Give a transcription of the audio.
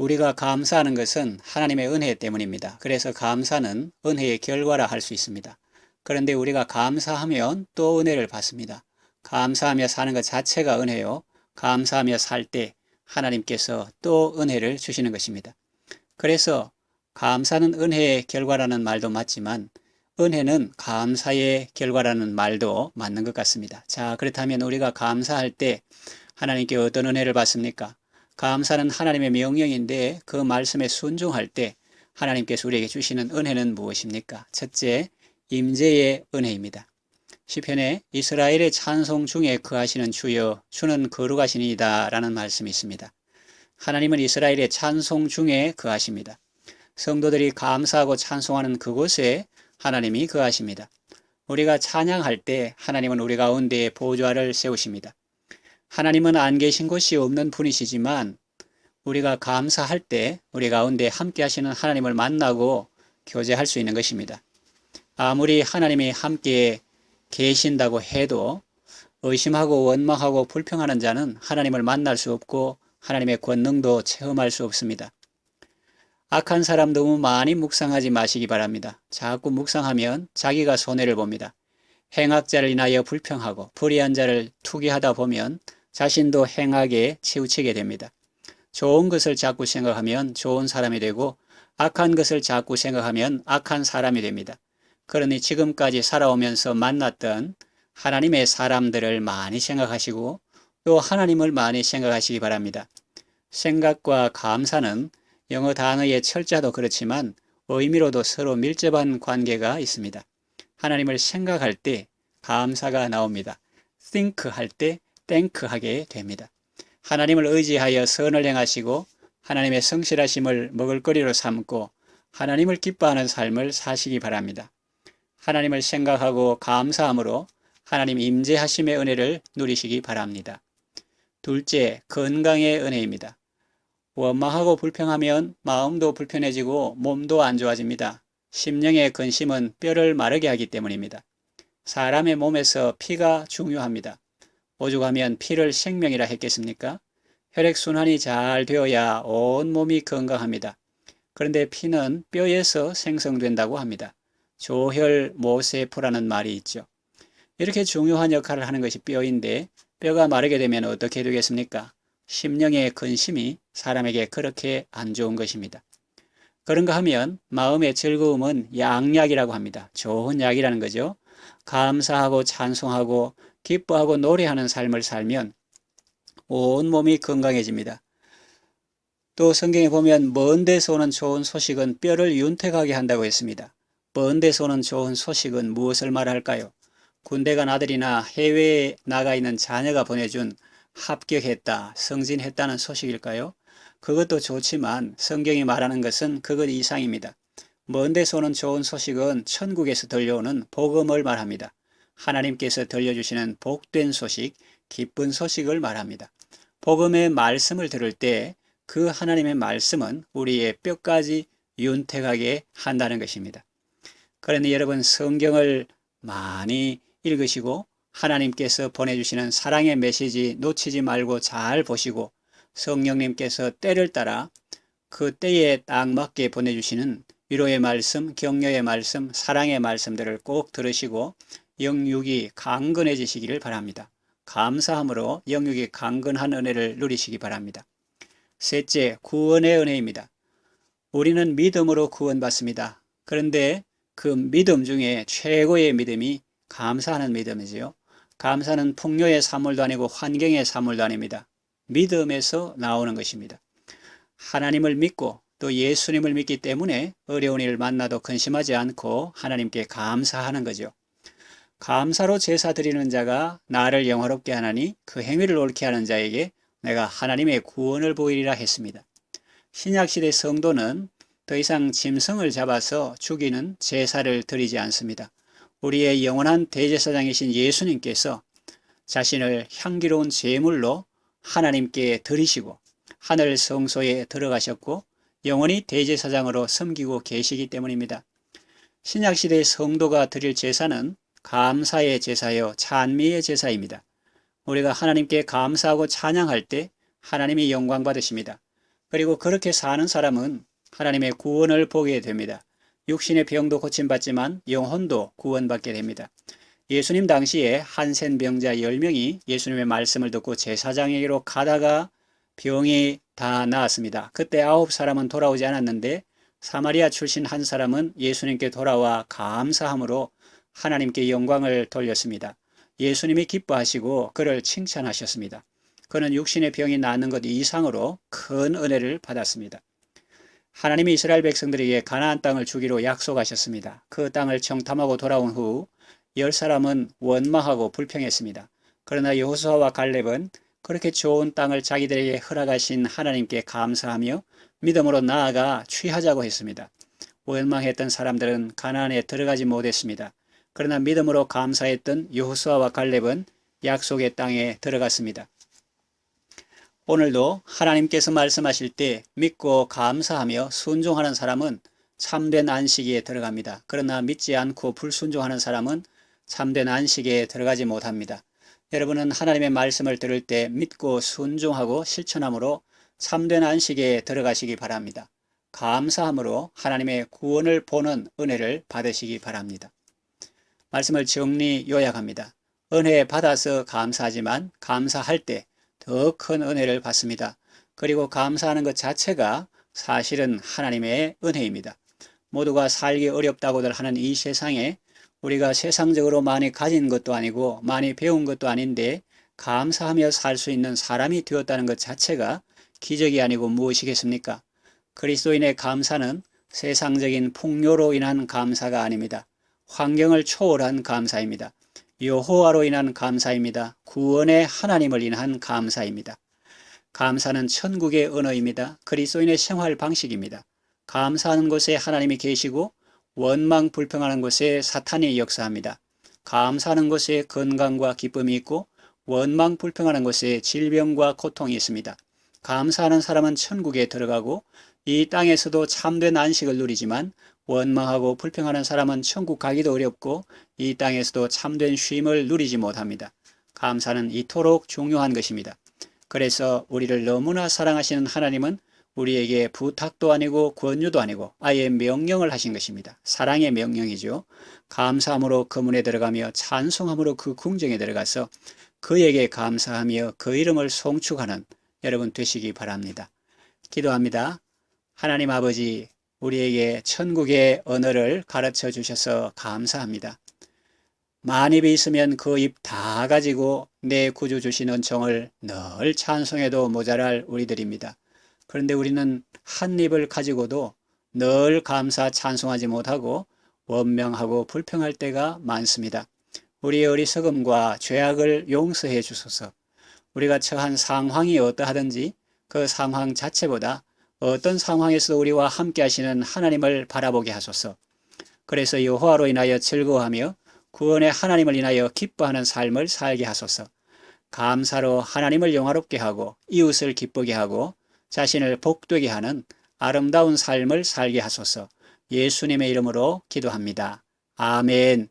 우리가 감사하는 것은 하나님의 은혜 때문입니다. 그래서 감사는 은혜의 결과라 할 수 있습니다. 그런데 우리가 감사하면 또 은혜를 받습니다. 감사하며 사는 것 자체가 은혜요. 감사하며 살 때 하나님께서 또 은혜를 주시는 것입니다. 그래서 감사는 은혜의 결과라는 말도 맞지만 은혜는 감사의 결과라는 말도 맞는 것 같습니다. 자, 그렇다면 우리가 감사할 때 하나님께 어떤 은혜를 받습니까? 감사는 하나님의 명령인데 그 말씀에 순종할 때 하나님께서 우리에게 주시는 은혜는 무엇입니까? 첫째, 임재의 은혜입니다. 시편에 이스라엘의 찬송 중에 거하시는 주여 주는 거룩하시니이다 라는 말씀이 있습니다. 하나님은 이스라엘의 찬송 중에 거하십니다. 성도들이 감사하고 찬송하는 그곳에 하나님이 거하십니다. 우리가 찬양할 때 하나님은 우리 가운데 보좌를 세우십니다. 하나님은 안 계신 곳이 없는 분이시지만 우리가 감사할 때 우리 가운데 함께 하시는 하나님을 만나고 교제할 수 있는 것입니다. 아무리 하나님이 함께 계신다고 해도 의심하고 원망하고 불평하는 자는 하나님을 만날 수 없고 하나님의 권능도 체험할 수 없습니다. 악한 사람 너무 많이 묵상하지 마시기 바랍니다. 자꾸 묵상하면 자기가 손해를 봅니다. 행악자를 인하여 불평하고 불의한 자를 투기하다 보면 자신도 행악에 치우치게 됩니다. 좋은 것을 자꾸 생각하면 좋은 사람이 되고 악한 것을 자꾸 생각하면 악한 사람이 됩니다. 그러니 지금까지 살아오면서 만났던 하나님의 사람들을 많이 생각하시고 또 하나님을 많이 생각하시기 바랍니다. 생각과 감사는 영어 단어의 철자도 그렇지만 의미로도 서로 밀접한 관계가 있습니다. 하나님을 생각할 때 감사가 나옵니다. think 할 때 thank 하게 됩니다. 하나님을 의지하여 선을 행하시고 하나님의 성실하심을 먹을거리로 삼고 하나님을 기뻐하는 삶을 사시기 바랍니다. 하나님을 생각하고 감사함으로 하나님 임재하심의 은혜를 누리시기 바랍니다. 둘째, 건강의 은혜입니다. 원망하고 불평하면 마음도 불편해지고 몸도 안 좋아집니다. 심령의 근심은 뼈를 마르게 하기 때문입니다. 사람의 몸에서 피가 중요합니다. 오죽하면 피를 생명이라 했겠습니까? 혈액순환이 잘 되어야 온 몸이 건강합니다. 그런데 피는 뼈에서 생성된다고 합니다. 조혈모세포라는 말이 있죠. 이렇게 중요한 역할을 하는 것이 뼈인데 뼈가 마르게 되면 어떻게 되겠습니까? 심령의 근심이 사람에게 그렇게 안 좋은 것입니다. 그런가 하면 마음의 즐거움은 양약이라고 합니다. 좋은 약이라는 거죠. 감사하고 찬송하고 기뻐하고 노래하는 삶을 살면 온 몸이 건강해집니다. 또 성경에 보면 먼 데서 오는 좋은 소식은 뼈를 윤택하게 한다고 했습니다. 먼 데서 오는 좋은 소식은 무엇을 말할까요? 군대 간 아들이나 해외에 나가 있는 자녀가 보내준 합격했다, 승진했다는 소식일까요? 그것도 좋지만 성경이 말하는 것은 그것 이상입니다. 먼 데서 오는 좋은 소식은 천국에서 들려오는 복음을 말합니다. 하나님께서 들려주시는 복된 소식, 기쁜 소식을 말합니다. 복음의 말씀을 들을 때 그 하나님의 말씀은 우리의 뼈까지 윤택하게 한다는 것입니다. 그러니 여러분 성경을 많이 읽으시고 하나님께서 보내주시는 사랑의 메시지 놓치지 말고 잘 보시고 성령님께서 때를 따라 그 때에 딱 맞게 보내주시는 위로의 말씀, 격려의 말씀, 사랑의 말씀들을 꼭 들으시고 영육이 강건해지시기를 바랍니다. 감사함으로 영육이 강건한 은혜를 누리시기 바랍니다. 셋째, 구원의 은혜입니다. 우리는 믿음으로 구원받습니다. 그런데 그 믿음 중에 최고의 믿음이 감사하는 믿음이지요. 감사는 풍요의 사물도 아니고 환경의 사물도 아닙니다. 믿음에서 나오는 것입니다. 하나님을 믿고 또 예수님을 믿기 때문에 어려운 일을 만나도 근심하지 않고 하나님께 감사하는 거죠. 감사로 제사 드리는 자가 나를 영화롭게 하나니 그 행위를 옳게 하는 자에게 내가 하나님의 구원을 보이리라 했습니다. 신약시대 성도는 더 이상 짐승을 잡아서 죽이는 제사를 드리지 않습니다. 우리의 영원한 대제사장이신 예수님께서 자신을 향기로운 제물로 하나님께 드리시고 하늘 성소에 들어가셨고 영원히 대제사장으로 섬기고 계시기 때문입니다. 신약시대의 성도가 드릴 제사는 감사의 제사요 찬미의 제사입니다. 우리가 하나님께 감사하고 찬양할 때 하나님이 영광 받으십니다. 그리고 그렇게 사는 사람은 하나님의 구원을 보게 됩니다. 육신의 병도 고침받지만 영혼도 구원받게 됩니다. 예수님 당시에 한센병자 10명이 예수님의 말씀을 듣고 제사장에게로 가다가 병이 다 나았습니다. 그때 9사람은 돌아오지 않았는데 사마리아 출신 한 사람은 예수님께 돌아와 감사함으로 하나님께 영광을 돌렸습니다. 예수님이 기뻐하시고 그를 칭찬하셨습니다. 그는 육신의 병이 낫는 것 이상으로 큰 은혜를 받았습니다. 하나님이 이스라엘 백성들에게 가나안 땅을 주기로 약속하셨습니다. 그 땅을 정탐하고 돌아온 후 10사람은 원망하고 불평했습니다. 그러나 여호수아와 갈렙은 그렇게 좋은 땅을 자기들에게 허락하신 하나님께 감사하며 믿음으로 나아가 취하자고 했습니다. 원망했던 사람들은 가나안에 들어가지 못했습니다. 그러나 믿음으로 감사했던 여호수아와 갈렙은 약속의 땅에 들어갔습니다. 오늘도 하나님께서 말씀하실 때 믿고 감사하며 순종하는 사람은 참된 안식에 들어갑니다. 그러나 믿지 않고 불순종하는 사람은 참된 안식에 들어가지 못합니다. 여러분은 하나님의 말씀을 들을 때 믿고 순종하고 실천함으로 참된 안식에 들어가시기 바랍니다. 감사함으로 하나님의 구원을 보는 은혜를 받으시기 바랍니다. 말씀을 정리 요약합니다. 은혜 받아서 감사하지만 감사할 때 더 큰 은혜를 받습니다. 그리고 감사하는 것 자체가 사실은 하나님의 은혜입니다. 모두가 살기 어렵다고들 하는 이 세상에 우리가 세상적으로 많이 가진 것도 아니고 많이 배운 것도 아닌데 감사하며 살 수 있는 사람이 되었다는 것 자체가 기적이 아니고 무엇이겠습니까? 그리스도인의 감사는 세상적인 풍요로 인한 감사가 아닙니다. 환경을 초월한 감사입니다. 여호와로 인한 감사입니다. 구원의 하나님을 인한 감사입니다. 감사는 천국의 언어입니다. 그리스도인의 생활 방식입니다. 감사하는 곳에 하나님이 계시고 원망 불평하는 곳에 사탄이 역사합니다. 감사하는 곳에 건강과 기쁨이 있고 원망 불평하는 곳에 질병과 고통이 있습니다. 감사하는 사람은 천국에 들어가고 이 땅에서도 참된 안식을 누리지만 원망하고 불평하는 사람은 천국 가기도 어렵고 이 땅에서도 참된 쉼을 누리지 못합니다. 감사는 이토록 중요한 것입니다. 그래서 우리를 너무나 사랑하시는 하나님은 우리에게 부탁도 아니고 권유도 아니고 아예 명령을 하신 것입니다. 사랑의 명령이죠. 감사함으로 그 문에 들어가며 찬송함으로 그 궁정에 들어가서 그에게 감사하며 그 이름을 송축하는 여러분 되시기 바랍니다. 기도합니다. 하나님 아버지, 우리에게 천국의 언어를 가르쳐 주셔서 감사합니다. 만 입이 있으면 그 입 다 가지고 내 구주 주신 은총을 늘 찬송해도 모자랄 우리들입니다. 그런데 우리는 한 입을 가지고도 늘 감사 찬송하지 못하고 원명하고 불평할 때가 많습니다. 우리의 어리석음과 죄악을 용서해 주소서. 우리가 처한 상황이 어떠하든지 그 상황 자체보다 어떤 상황에서도 우리와 함께 하시는 하나님을 바라보게 하소서. 그래서 여호와로 인하여 즐거워하며 구원의 하나님을 인하여 기뻐하는 삶을 살게 하소서. 감사로 하나님을 영화롭게 하고 이웃을 기쁘게 하고 자신을 복되게 하는 아름다운 삶을 살게 하소서. 예수님의 이름으로 기도합니다. 아멘.